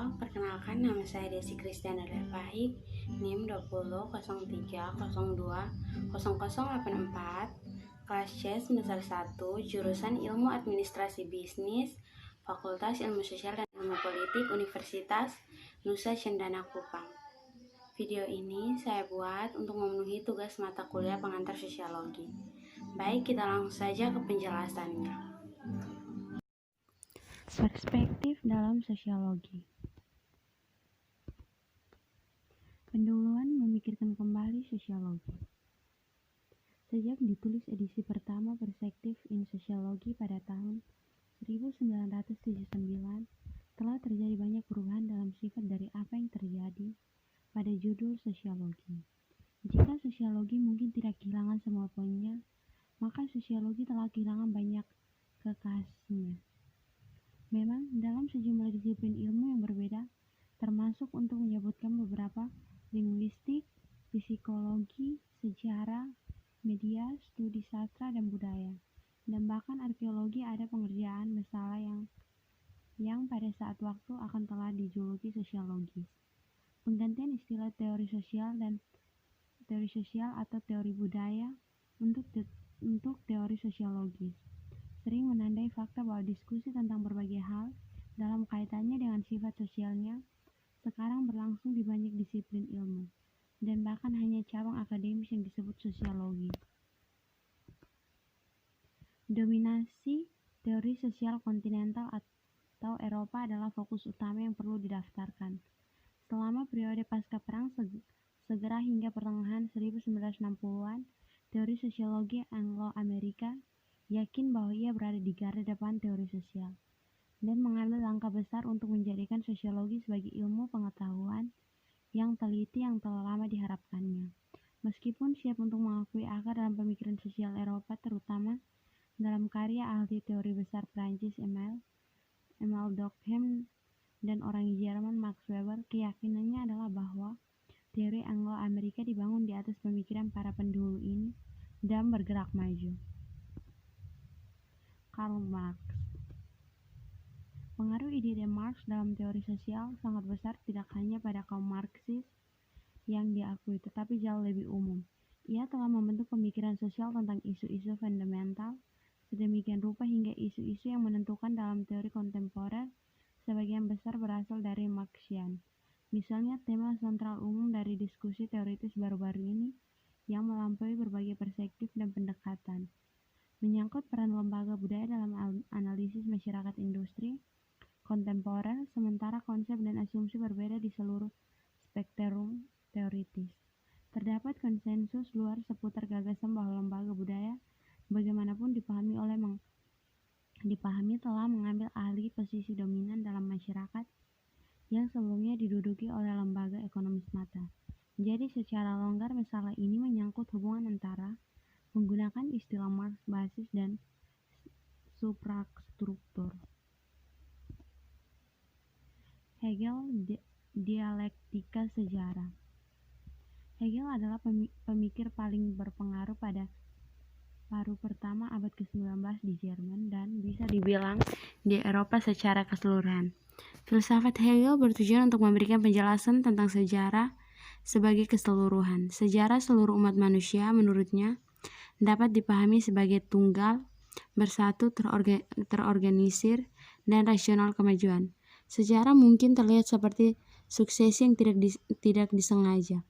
Halo, perkenalkan nama saya Desi Kristiana Pahik, NIM 2003020084, kelas C semester 1, jurusan Ilmu Administrasi Bisnis, Fakultas Ilmu Sosial dan Ilmu Politik, Universitas Nusa Cendana Kupang. Video ini saya buat untuk memenuhi tugas mata kuliah pengantar sosiologi. Baik, kita langsung saja ke penjelasannya. Perspektif dalam sosiologi. Pendahuluan memikirkan kembali sosiologi. Sejak ditulis edisi pertama Perspektif in Sociology pada tahun 1979, telah terjadi banyak perubahan dalam sifat dari apa yang terjadi pada judul sosiologi. Jika sosiologi mungkin tidak kehilangan semua poinnya, maka sosiologi telah kehilangan banyak kekasihnya. Memang dalam sejumlah disiplin ilmu yang berbeda, termasuk untuk menyebutkan beberapa linguistik, psikologi, sejarah, media, studi sastra dan budaya, dan bahkan arkeologi ada pengerjaan masalah yang pada saat waktu akan telah dijuluki sosiologis. Penggantian istilah teori sosial atau teori budaya untuk teori sosiologis sering menandai fakta bahwa diskusi tentang berbagai hal dalam kaitannya dengan sifat sosialnya sekarang berlangsung di banyak disiplin ilmu, dan bahkan hanya cabang akademis yang disebut sosiologi. Dominasi teori sosial kontinental atau Eropa adalah fokus utama yang perlu didaftarkan. Selama periode pasca perang segera hingga pertengahan 1960-an, teori sosiologi Anglo-Amerika yakin bahwa ia berada di garda depan teori sosial dan mengambil langkah besar untuk menjadikan sosiologi sebagai ilmu pengetahuan yang teliti yang telah lama diharapkannya. Meskipun siap untuk mengakui akar dalam pemikiran sosial Eropa, terutama dalam karya ahli teori besar Prancis Emile Durkheim dan orang Jerman Max Weber, keyakinannya adalah bahwa teori Anglo-Amerika dibangun di atas pemikiran para pendahulu ini dan bergerak maju. Karl Marx. Pengaruh ide Marx dalam teori sosial sangat besar tidak hanya pada kaum Marxis yang diakui, tetapi jauh lebih umum. Ia telah membentuk pemikiran sosial tentang isu-isu fundamental sedemikian rupa hingga isu-isu yang menentukan dalam teori kontemporer sebagian besar berasal dari Marxian. Misalnya tema sentral umum dari diskusi teoritis baru-baru ini yang melampaui berbagai perspektif dan pendekatan menyangkut peran lembaga budaya dalam analisis masyarakat industri kontemporer, sementara konsep dan asumsi berbeda di seluruh spektrum teoritis. Terdapat konsensus luar seputar gagasan bahwa lembaga budaya bagaimanapun dipahami telah mengambil alih posisi dominan dalam masyarakat yang sebelumnya diduduki oleh lembaga ekonomi semata. Jadi secara longgar masalah ini menyangkut hubungan antara menggunakan istilah Marx basis dan suprastruktur. Hegel, dialektika sejarah. Hegel adalah pemikir paling berpengaruh pada paruh pertama abad ke-19 di Jerman dan bisa dibilang di Eropa secara keseluruhan. Filsafat Hegel bertujuan untuk memberikan penjelasan tentang sejarah sebagai keseluruhan. Sejarah seluruh umat manusia menurutnya dapat dipahami sebagai tunggal, bersatu, terorganisir, dan rasional kemajuan. Sejarah mungkin terlihat seperti suksesi yang tidak disengaja,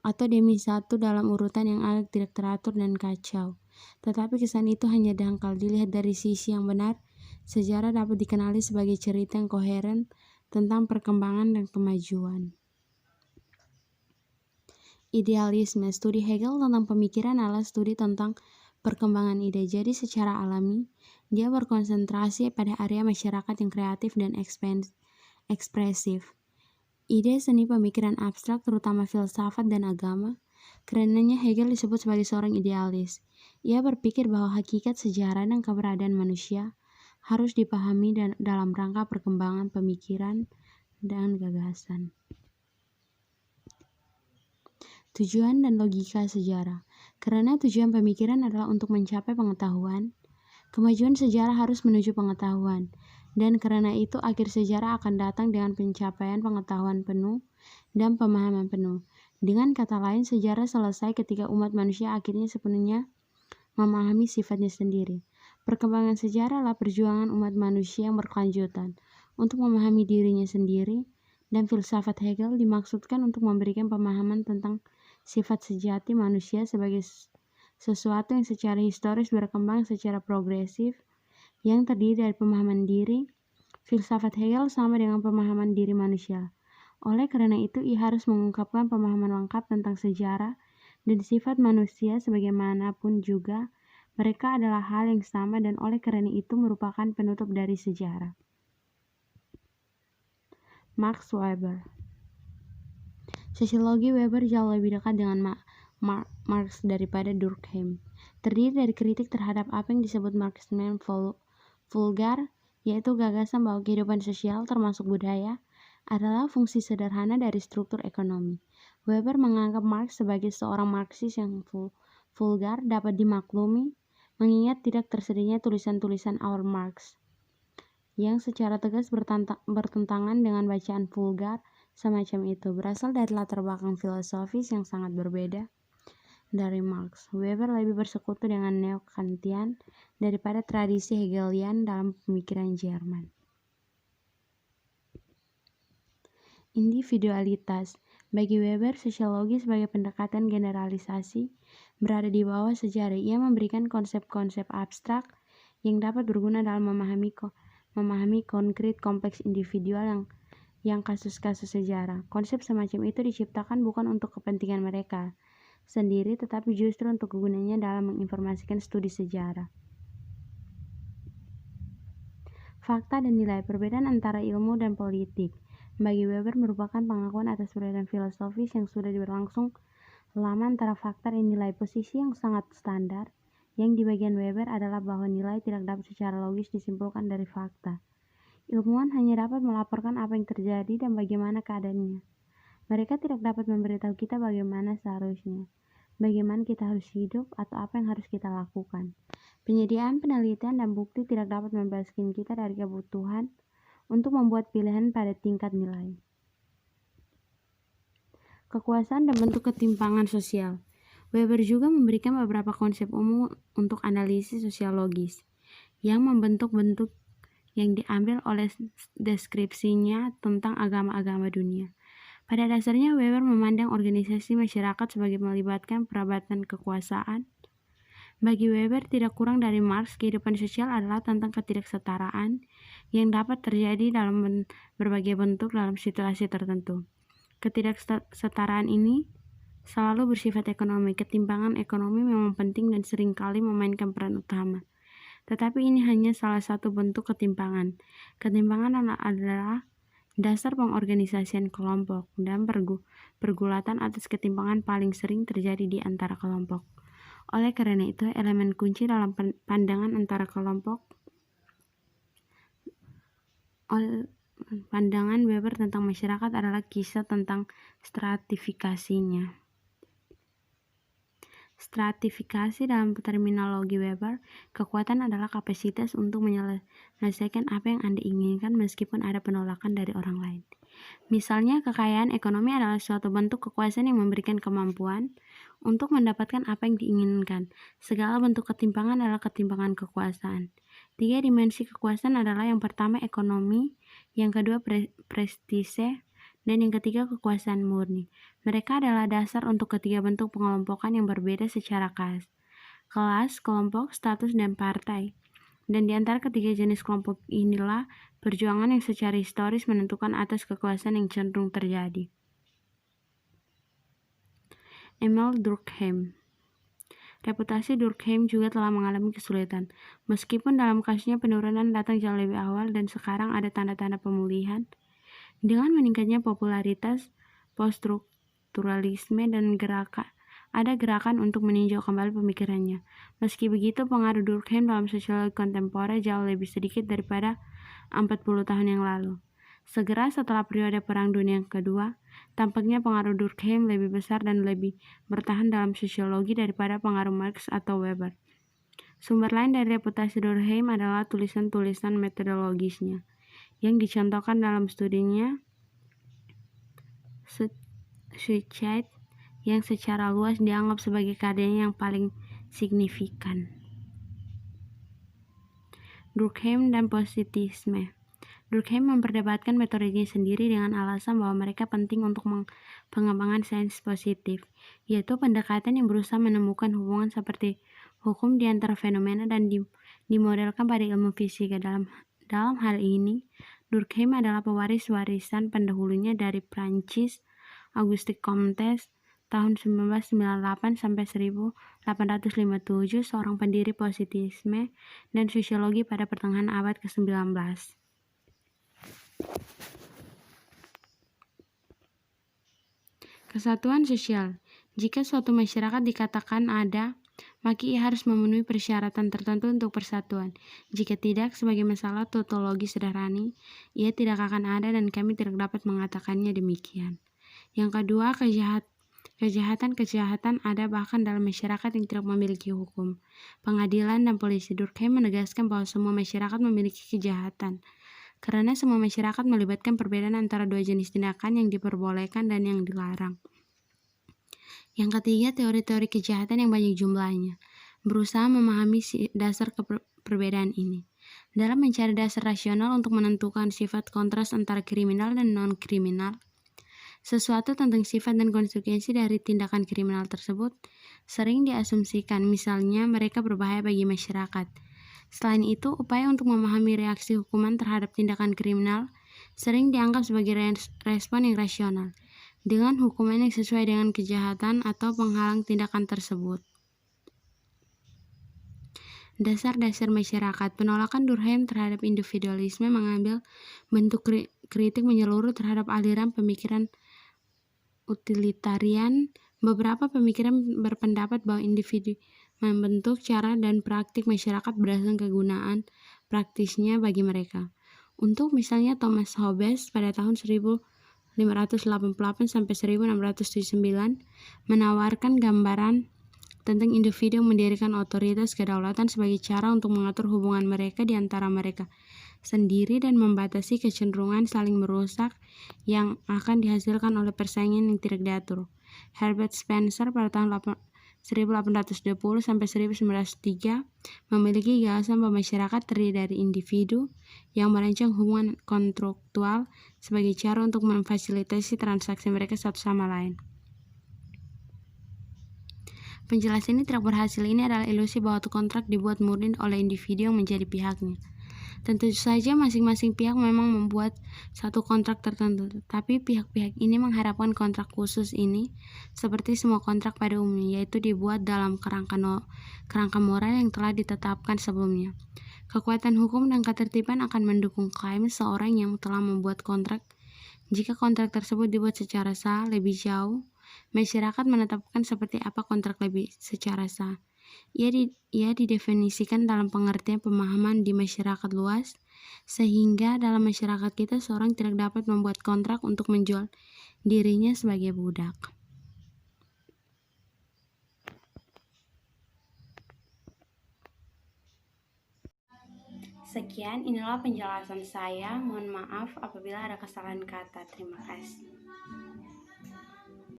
atau demi satu dalam urutan yang agak tidak teratur dan kacau. Tetapi kesan itu hanya dangkal dilihat dari sisi yang benar. Sejarah dapat dikenali sebagai cerita yang koheren tentang perkembangan dan kemajuan. Idealisme. Studi Hegel tentang pemikiran adalah studi tentang perkembangan ide. Jadi secara alami, dia berkonsentrasi pada area masyarakat yang kreatif dan ekspresif. Ide seni pemikiran abstrak, terutama filsafat dan agama, karenanya Hegel disebut sebagai seorang idealis. Ia berpikir bahwa hakikat sejarah dan keberadaan manusia harus dipahami dalam rangka perkembangan pemikiran dan gagasan. Tujuan dan logika sejarah. Karena tujuan pemikiran adalah untuk mencapai pengetahuan, kemajuan sejarah harus menuju pengetahuan. Dan karena itu akhir sejarah akan datang dengan pencapaian pengetahuan penuh dan pemahaman penuh. Dengan kata lain, sejarah selesai ketika umat manusia akhirnya sepenuhnya memahami sifatnya sendiri. Perkembangan sejarah adalah perjuangan umat manusia yang berkelanjutan untuk memahami dirinya sendiri, dan filsafat Hegel dimaksudkan untuk memberikan pemahaman tentang sifat sejati manusia sebagai sesuatu yang secara historis berkembang secara progresif, yang terdiri dari pemahaman diri. Filsafat Hegel sama dengan pemahaman diri manusia. Oleh karena itu, ia harus mengungkapkan pemahaman lengkap tentang sejarah dan sifat manusia. Sebagaimanapun juga, mereka adalah hal yang sama dan oleh karena itu merupakan penutup dari sejarah. Max Weber. Sosiologi Weber jauh lebih dekat dengan Marx daripada Durkheim. Terdiri dari kritik terhadap apa yang disebut Marxisme vulgar, yaitu gagasan bahwa kehidupan sosial termasuk budaya adalah fungsi sederhana dari struktur ekonomi. Weber menganggap Marx sebagai seorang Marxis yang vulgar dapat dimaklumi, mengingat tidak tersedianya tulisan-tulisan Our Marx yang secara tegas bertentangan dengan bacaan vulgar semacam itu. Berasal dari latar belakang filosofis yang sangat berbeda dari Marx, Weber lebih bersekutu dengan neo-Kantian daripada tradisi Hegelian dalam pemikiran Jerman. Individualitas. Bagi Weber, sosiologi sebagai pendekatan generalisasi berada di bawah sejarah. Ia memberikan konsep-konsep abstrak yang dapat berguna dalam memahami konkret kompleks individual yang kasus-kasus sejarah. Konsep semacam itu diciptakan bukan untuk kepentingan mereka sendiri, tetapi justru untuk gunanya dalam menginformasikan studi sejarah. Fakta dan nilai. Perbedaan antara ilmu dan politik bagi Weber merupakan pengakuan atas perbedaan filosofis yang sudah berlangsung lama antara fakta dan nilai. Posisi yang sangat standar yang di bagian Weber adalah bahwa nilai tidak dapat secara logis disimpulkan dari fakta. Ilmuwan hanya dapat melaporkan apa yang terjadi dan bagaimana keadaannya. Mereka tidak dapat memberitahu kita bagaimana seharusnya, bagaimana kita harus hidup, atau apa yang harus kita lakukan. Penyediaan penelitian dan bukti tidak dapat membebaskan kita dari kebutuhan untuk membuat pilihan pada tingkat nilai. Kekuasaan dan bentuk ketimpangan sosial. Weber juga memberikan beberapa konsep umum untuk analisis sosiologis yang membentuk bentuk yang diambil oleh deskripsinya tentang agama-agama dunia. Pada dasarnya, Weber memandang organisasi masyarakat sebagai melibatkan perabatan kekuasaan. Bagi Weber, tidak kurang dari Marx, kehidupan sosial adalah tentang ketidaksetaraan yang dapat terjadi dalam berbagai bentuk dalam situasi tertentu. Ketidaksetaraan ini selalu bersifat ekonomi. Ketimpangan ekonomi memang penting dan seringkali memainkan peran utama. Tetapi ini hanya salah satu bentuk ketimpangan. Ketimpangan adalah dasar pengorganisasian kelompok, dan pergulatan atas ketimpangan paling sering terjadi di antara kelompok. Oleh karena itu, elemen kunci dalam pandangan antara kelompok pandangan Weber tentang masyarakat adalah kisah tentang stratifikasinya. Stratifikasi dalam terminologi Weber, kekuatan adalah kapasitas untuk menyelesaikan apa yang Anda inginkan meskipun ada penolakan dari orang lain. Misalnya, kekayaan ekonomi adalah suatu bentuk kekuasaan yang memberikan kemampuan untuk mendapatkan apa yang diinginkan. Segala bentuk ketimpangan adalah ketimpangan kekuasaan. 3 dimensi kekuasaan adalah yang pertama ekonomi, yang kedua prestise, dan yang ketiga kekuasaan murni. Mereka adalah dasar untuk ketiga bentuk pengelompokan yang berbeda secara kelas, kelompok, status, dan partai. Dan di antara ketiga jenis kelompok inilah perjuangan yang secara historis menentukan atas kekuasaan yang cenderung terjadi. Emil Durkheim. Reputasi Durkheim juga telah mengalami kesulitan. Meskipun dalam kasusnya penurunan datang jauh lebih awal dan sekarang ada tanda-tanda pemulihan, dengan meningkatnya popularitas poststrukturalisme dan ada gerakan untuk meninjau kembali pemikirannya. Meski begitu, pengaruh Durkheim dalam sosiologi kontemporer jauh lebih sedikit daripada 40 tahun yang lalu. Segera setelah periode Perang Dunia Kedua, tampaknya pengaruh Durkheim lebih besar dan lebih bertahan dalam sosiologi daripada pengaruh Marx atau Weber. Sumber lain dari reputasi Durkheim adalah tulisan-tulisan metodologisnya. yang dicontohkan dalam studinya Suicide, yang secara luas dianggap sebagai karyanya yang paling signifikan. Durkheim dan positisme. Durkheim memperdebatkan metodenya sendiri dengan alasan bahwa mereka penting untuk pengembangan sains positif, yaitu pendekatan yang berusaha menemukan hubungan seperti hukum di antara fenomena dan dimodelkan pada ilmu fisika. Dalam hal ini, Durkheim adalah pewaris warisan pendahulunya dari Prancis, Auguste Comte, tahun 1998 sampai 1857, seorang pendiri positisme dan sosiologi pada pertengahan abad ke-19. Kesatuan sosial. Jika suatu masyarakat dikatakan ada, maka ia harus memenuhi persyaratan tertentu untuk persatuan. Jika tidak, sebagai masalah tautologi sederhana, ia tidak akan ada dan kami tidak dapat mengatakannya demikian. Yang kedua, kejahatan ada bahkan dalam masyarakat yang tidak memiliki hukum, pengadilan, dan polisi. Durkheim menegaskan bahwa semua masyarakat memiliki kejahatan, karena semua masyarakat melibatkan perbedaan antara dua jenis tindakan yang diperbolehkan dan yang dilarang. Yang ketiga, teori-teori kejahatan yang banyak jumlahnya, berusaha memahami dasar perbedaan ini. Dalam mencari dasar rasional untuk menentukan sifat kontras antara kriminal dan non-kriminal, sesuatu tentang sifat dan konsekuensi dari tindakan kriminal tersebut sering diasumsikan, misalnya mereka berbahaya bagi masyarakat. Selain itu, upaya untuk memahami reaksi hukuman terhadap tindakan kriminal sering dianggap sebagai respon yang rasional, dengan hukuman yang sesuai dengan kejahatan atau penghalang tindakan tersebut. Dasar-dasar masyarakat. Penolakan Durkheim terhadap individualisme mengambil bentuk kritik menyeluruh terhadap aliran pemikiran utilitarian. Beberapa pemikiran berpendapat bahwa individu membentuk cara dan praktik masyarakat berdasarkan kegunaan praktisnya bagi mereka. Untuk misalnya Thomas Hobbes pada tahun 1588 sampai 1679 menawarkan gambaran tentang individu yang mendirikan otoritas kedaulatan sebagai cara untuk mengatur hubungan mereka di antara mereka sendiri dan membatasi kecenderungan saling merusak yang akan dihasilkan oleh persaingan yang tidak diatur. Herbert Spencer pada tahun 1820 sampai 1903 memiliki gagasan bahwa masyarakat terdiri dari individu yang merancang hubungan kontraktual sebagai cara untuk memfasilitasi transaksi mereka satu sama lain. Penjelasan ini tidak berhasil. Ini adalah ilusi bahwa kontrak dibuat murni oleh individu yang menjadi pihaknya. Tentu saja masing-masing pihak memang membuat satu kontrak tertentu, tetapi pihak-pihak ini mengharapkan kontrak khusus ini, seperti semua kontrak pada umumnya, yaitu dibuat dalam kerangka moral yang telah ditetapkan sebelumnya. Kekuatan hukum dan ketertiban akan mendukung klaim seorang yang telah membuat kontrak. Jika kontrak tersebut dibuat secara sah, lebih jauh, masyarakat menetapkan seperti apa kontrak lebih secara sah. Ia didefinisikan dalam pengertian pemahaman di masyarakat luas, sehingga dalam masyarakat kita seorang tidak dapat membuat kontrak untuk menjual dirinya sebagai budak. Sekian, inilah penjelasan saya. Mohon maaf apabila ada kesalahan kata. Terima kasih.